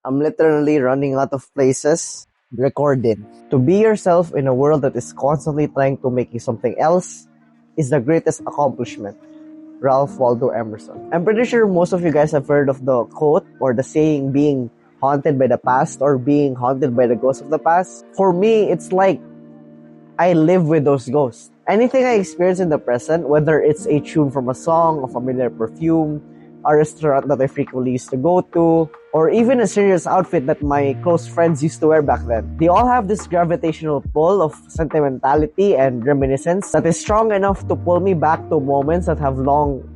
I'm literally running out of places. Record it. To be yourself in a world that is constantly trying to make you something else is the greatest accomplishment. Ralph Waldo Emerson. I'm pretty sure most of you guys have heard of the quote or the saying being haunted by the past or being haunted by the ghosts of the past. For me, it's like I live with those ghosts. Anything I experience in the present, whether it's a tune from a song, a familiar perfume, a restaurant that I frequently used to go to, or even a serious outfit that my close friends used to wear back then. They all have this gravitational pull of sentimentality and reminiscence that is strong enough to pull me back to moments that have long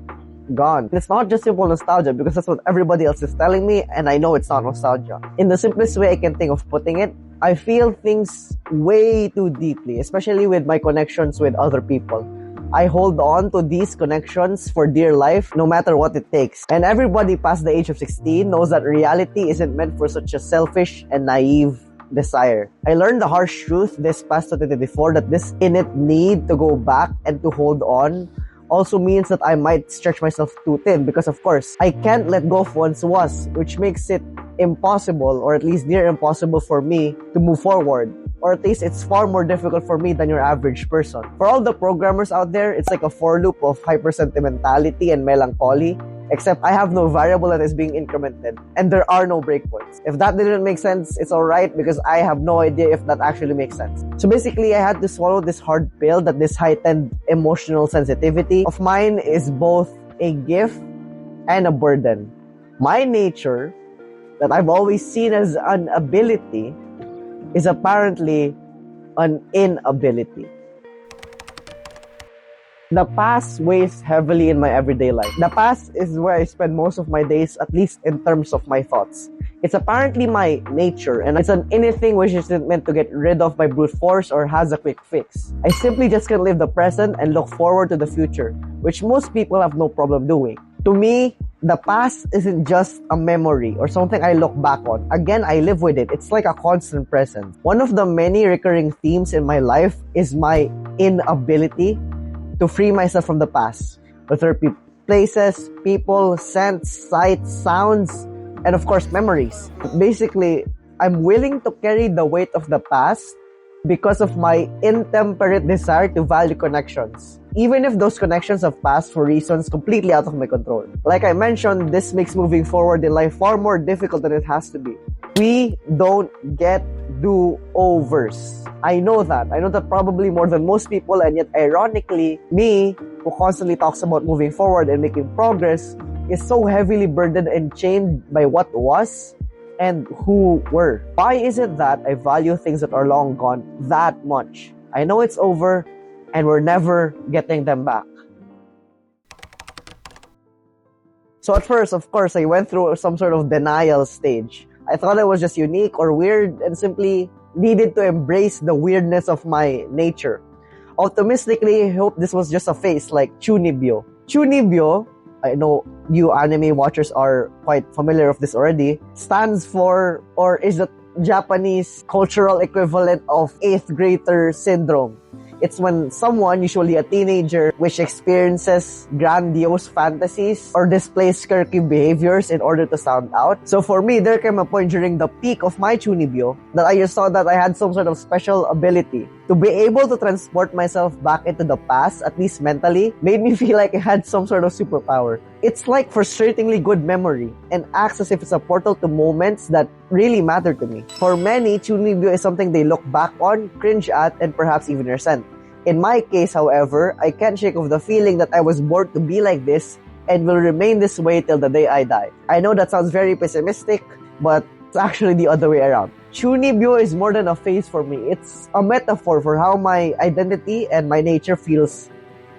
gone. It's not just simple nostalgia because that's what everybody else is telling me, and I know it's not nostalgia. In the simplest way I can think of putting it, I feel things way too deeply, especially with my connections with other people. I hold on to these connections for dear life, no matter what it takes. And everybody past the age of 16 knows that reality isn't meant for such a selfish and naive desire. I learned the harsh truth this past 2024 that this innate need to go back and to hold on also means that I might stretch myself too thin because, of course, I can't let go of once was, which makes it impossible, or at least near impossible for me to move forward. Or at least it's far more difficult for me than your average person. For all the programmers out there, it's like a for loop of hyper-sentimentality and melancholy, except I have no variable that is being incremented, and there are no breakpoints. If that didn't make sense, it's alright because I have no idea if that actually makes sense. So basically, I had to swallow this hard pill that this heightened emotional sensitivity of mine is both a gift and a burden. My nature, that I've always seen as an ability, is apparently an inability. The past weighs heavily in my everyday life. The past is where I spend most of my days, at least in terms of my thoughts. It's apparently my nature, and it's an anything which isn't meant to get rid of by brute force or has a quick fix. I simply just can't live the present and look forward to the future, which most people have no problem doing. To me, the past isn't just a memory or something I look back on. Again, I live with it. It's like a constant presence. One of the many recurring themes in my life is my inability to free myself from the past. Whether it be places, people, scents, sights, sounds, and of course, memories. Basically, I'm willing to carry the weight of the past because of my intemperate desire to value connections, even if those connections have passed for reasons completely out of my control. Like I mentioned, this makes moving forward in life far more difficult than it has to be. We don't get do-overs. I know that probably more than most people, and yet ironically, me, who constantly talks about moving forward and making progress, is so heavily burdened and chained by what was and who were. Why is it that I value things that are long gone that much? I know it's over and we're never getting them back. So at first, of course, I went through some sort of denial stage. I thought I was just unique or weird and simply needed to embrace the weirdness of my nature. Optimistically, I hope this was just a phase like Chuunibyou. Chuunibyou, I know you anime watchers are quite familiar with this already, stands for, or is the Japanese cultural equivalent of 8th grader syndrome. It's when someone, usually a teenager, which experiences grandiose fantasies or displays quirky behaviors in order to sound out. So for me, there came a point during the peak of my Chuunibyou that I just thought that I had some sort of special ability to be able to transport myself back into the past, at least mentally, made me feel like I had some sort of superpower. It's like frustratingly good memory and acts as if it's a portal to moments that really matter to me. For many, Chuunibyou is something they look back on, cringe at, and perhaps even resent. In my case, however, I can't shake off the feeling that I was born to be like this and will remain this way till the day I die. I know that sounds very pessimistic, but it's actually the other way around. Chuunibyou is more than a phase for me. It's a metaphor for how my identity and my nature feels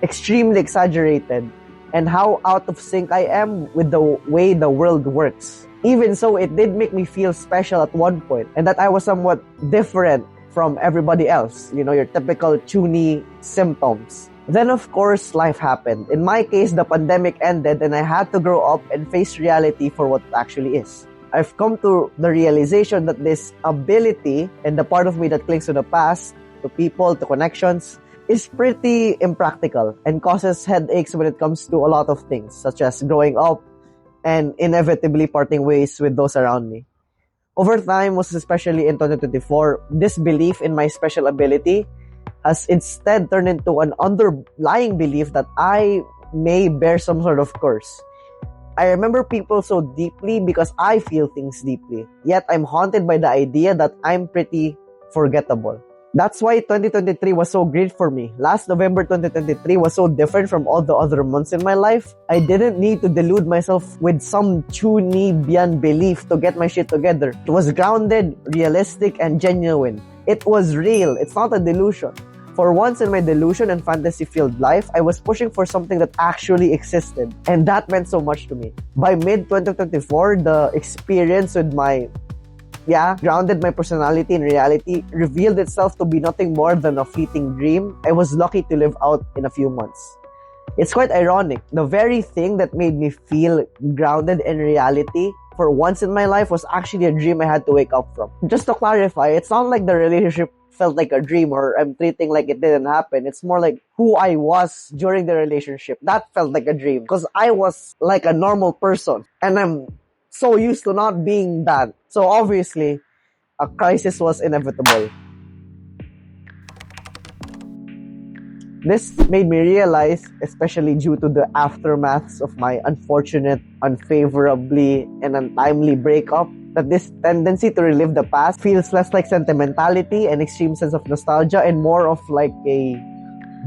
extremely exaggerated and how out of sync I am with the way the world works. Even so, it did make me feel special at one point and that I was somewhat different from everybody else. You know, your typical Chuuni symptoms. Then, of course, life happened. In my case, the pandemic ended and I had to grow up and face reality for what it actually is. I've come to the realization that this ability and the part of me that clings to the past, to people, to connections, is pretty impractical and causes headaches when it comes to a lot of things, such as growing up and inevitably parting ways with those around me. Over time, most especially in 2024, this belief in my special ability has instead turned into an underlying belief that I may bear some sort of curse. I remember people so deeply because I feel things deeply. Yet I'm haunted by the idea that I'm pretty forgettable. That's why 2023 was so great for me. Last November 2023 was so different from all the other months in my life. I didn't need to delude myself with some Chuunibyou belief to get my shit together. It was grounded, realistic, and genuine. It was real. It's not a delusion. For once in my delusion and fantasy-filled life, I was pushing for something that actually existed. And that meant so much to me. By mid-2024, the experience with grounded my personality in reality, revealed itself to be nothing more than a fleeting dream I was lucky to live out in a few months. It's quite ironic. The very thing that made me feel grounded in reality for once in my life was actually a dream I had to wake up from. Just to clarify, it's not like the relationship felt like a dream or I'm treating like it didn't happen. It's more like who I was during the relationship. That felt like a dream because I was like a normal person and I'm so used to not being that. So obviously, a crisis was inevitable. This made me realize, especially due to the aftermaths of my unfortunate, unfavorably, and untimely breakup, that this tendency to relive the past feels less like sentimentality and extreme sense of nostalgia and more of like a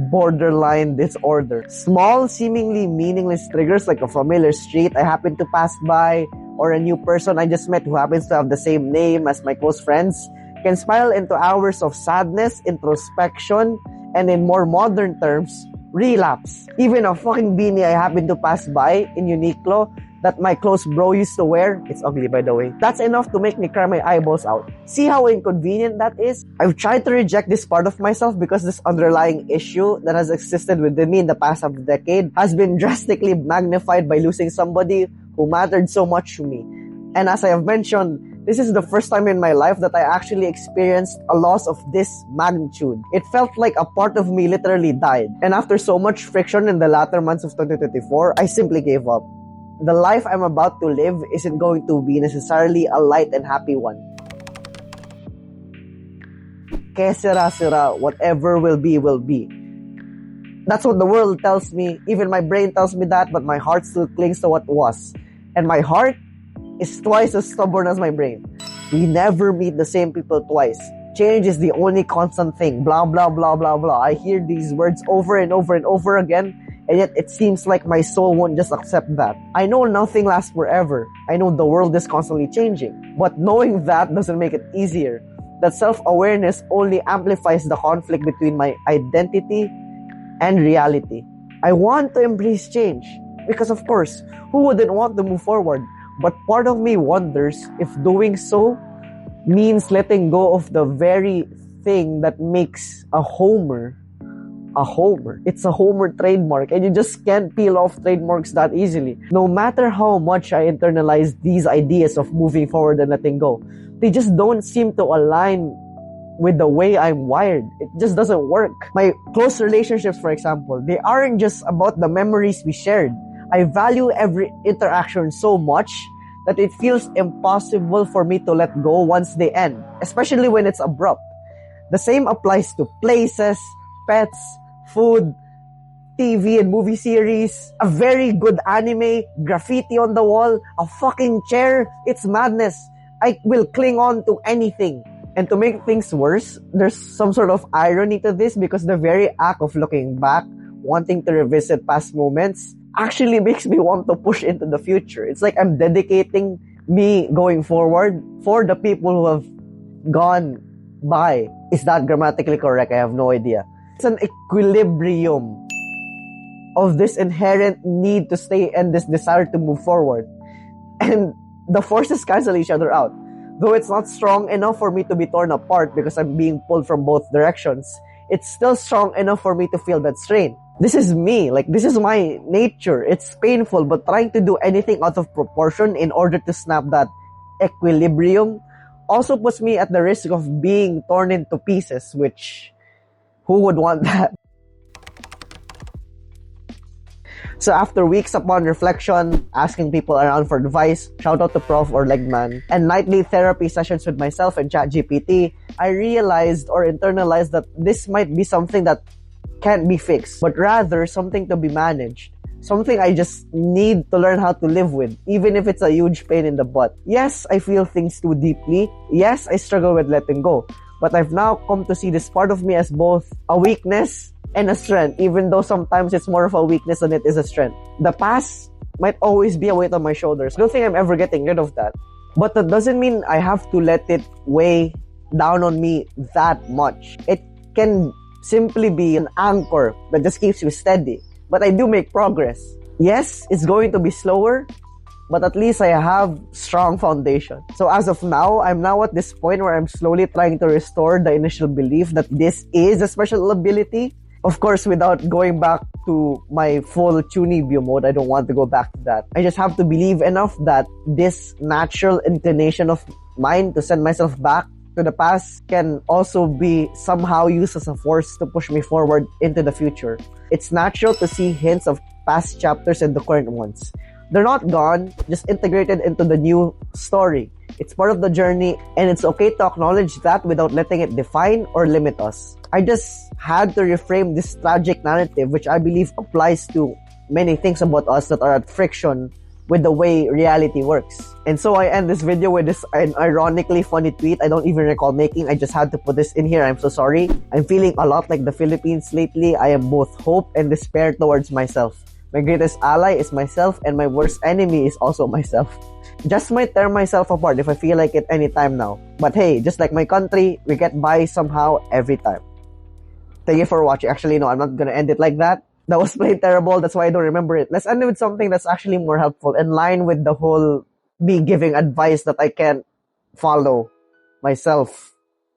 borderline disorder. Small, seemingly meaningless triggers like a familiar street I happen to pass by or a new person I just met who happens to have the same name as my close friends can spiral into hours of sadness, introspection, and in more modern terms, relapse. Even a fucking beanie I happen to pass by in Uniqlo that my close bro used to wear, it's ugly by the way, that's enough to make me cry my eyeballs out. See how inconvenient that is? I've tried to reject this part of myself because this underlying issue that has existed within me in the past half decade has been drastically magnified by losing somebody who mattered so much to me. And as I have mentioned, this is the first time in my life that I actually experienced a loss of this magnitude. It felt like a part of me literally died. And after so much friction in the latter months of 2024, I simply gave up. The life I'm about to live isn't going to be necessarily a light and happy one. Que sera, whatever will be, will be. That's what the world tells me. Even my brain tells me that, but my heart still clings to what was. And my heart is twice as stubborn as my brain. We never meet the same people twice. Change is the only constant thing. Blah, blah, blah, blah, blah. I hear these words over and over and over again, and yet it seems like my soul won't just accept that. I know nothing lasts forever. I know the world is constantly changing. But knowing that doesn't make it easier. That self-awareness only amplifies the conflict between my identity and reality. I want to embrace change. Because of course, who wouldn't want to move forward? But part of me wonders if doing so means letting go of the very thing that makes a Homer a Homer. It's a Homer trademark and you just can't peel off trademarks that easily. No matter how much I internalize these ideas of moving forward and letting go, they just don't seem to align with the way I'm wired. It just doesn't work. My close relationships, for example, they aren't just about the memories we shared. I value every interaction so much that it feels impossible for me to let go once they end, especially when it's abrupt. The same applies to places, pets, food, TV and movie series, a very good anime, graffiti on the wall, a fucking chair. It's madness. I will cling on to anything. And to make things worse, there's some sort of irony to this because the very act of looking back, wanting to revisit past moments, actually makes me want to push into the future. It's like I'm dedicating me going forward for the people who have gone by. Is that grammatically correct? I have no idea. It's an equilibrium of this inherent need to stay and this desire to move forward. And the forces cancel each other out. Though it's not strong enough for me to be torn apart because I'm being pulled from both directions, it's still strong enough for me to feel that strain. This is me. This is my nature. It's painful, but trying to do anything out of proportion in order to snap that equilibrium also puts me at the risk of being torn into pieces, which, who would want that? So after weeks upon reflection, asking people around for advice, shout out to Prof or Legman, and nightly therapy sessions with myself and ChatGPT, I realized or internalized that this might be something that can't be fixed, but rather something to be managed. Something I just need to learn how to live with, even if it's a huge pain in the butt. Yes, I feel things too deeply. Yes, I struggle with letting go. But I've now come to see this part of me as both a weakness and a strength, even though sometimes it's more of a weakness than it is a strength. The past might always be a weight on my shoulders. I don't think I'm ever getting rid of that. But that doesn't mean I have to let it weigh down on me that much. It can simply be an anchor that just keeps you steady. But I do make progress. Yes, it's going to be slower, but at least I have strong foundation. So as of now, I'm now at this point where I'm slowly trying to restore the initial belief that this is a special ability. Of course, without going back to my full Chuunibyou mode, I don't want to go back to that. I just have to believe enough that this natural inclination of mine to send myself back to the past can also be somehow used as a force to push me forward into the future. It's natural to see hints of past chapters in the current ones. They're not gone, just integrated into the new story. It's part of the journey, and it's okay to acknowledge that without letting it define or limit us. I just had to reframe this tragic narrative, which I believe applies to many things about us that are at friction with the way reality works. And so I end this video with an ironically funny tweet I don't even recall making. I just had to put this in here. I'm so sorry. I'm feeling a lot like the Philippines lately. I am both hope and despair towards myself. My greatest ally is myself, and my worst enemy is also myself. Just might tear myself apart if I feel like it anytime now. But hey, just like my country, we get by somehow every time. Thank you for watching. Actually, no, I'm not gonna end it like that. That was plain terrible. That's why I don't remember it. Let's end it with something that's actually more helpful, in line with the whole me giving advice that I can't follow myself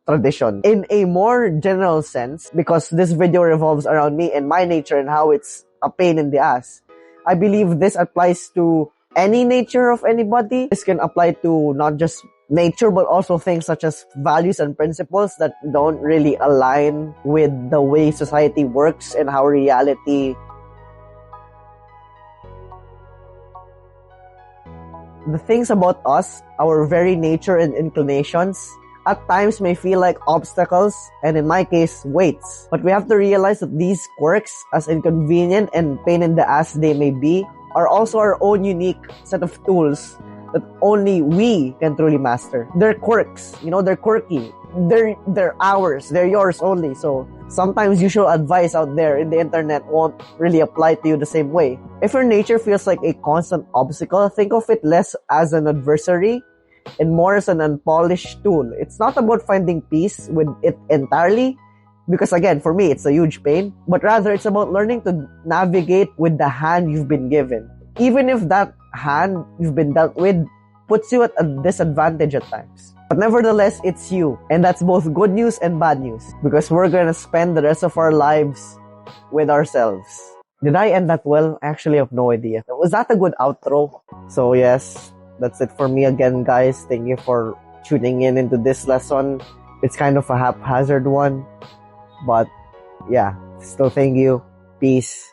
tradition. In a more general sense, because this video revolves around me and my nature and how it's a pain in the ass, I believe this applies to any nature of anybody. This can apply to not just nature, but also things such as values and principles that don't really align with the way society works and how reality. The things about us, our very nature and inclinations, at times may feel like obstacles, and in my case, weights. But we have to realize that these quirks, as inconvenient and pain in the ass they may be, are also our own unique set of tools that only we can truly master. They're quirks, they're quirky. They're ours, they're yours only. So sometimes usual advice out there in the internet won't really apply to you the same way. If your nature feels like a constant obstacle, think of it less as an adversary and more as an unpolished tool. It's not about finding peace with it entirely, because again, for me, it's a huge pain, but rather it's about learning to navigate with the hand you've been given. Even if that hand you've been dealt with puts you at a disadvantage at times. But nevertheless, it's you. And that's both good news and bad news, because we're gonna spend the rest of our lives with ourselves. Did I end that well? I actually have no idea. Was that a good outro? So yes, that's it for me again, guys. Thank you for tuning in into this lesson. It's kind of a haphazard one, but yeah, still thank you. Peace.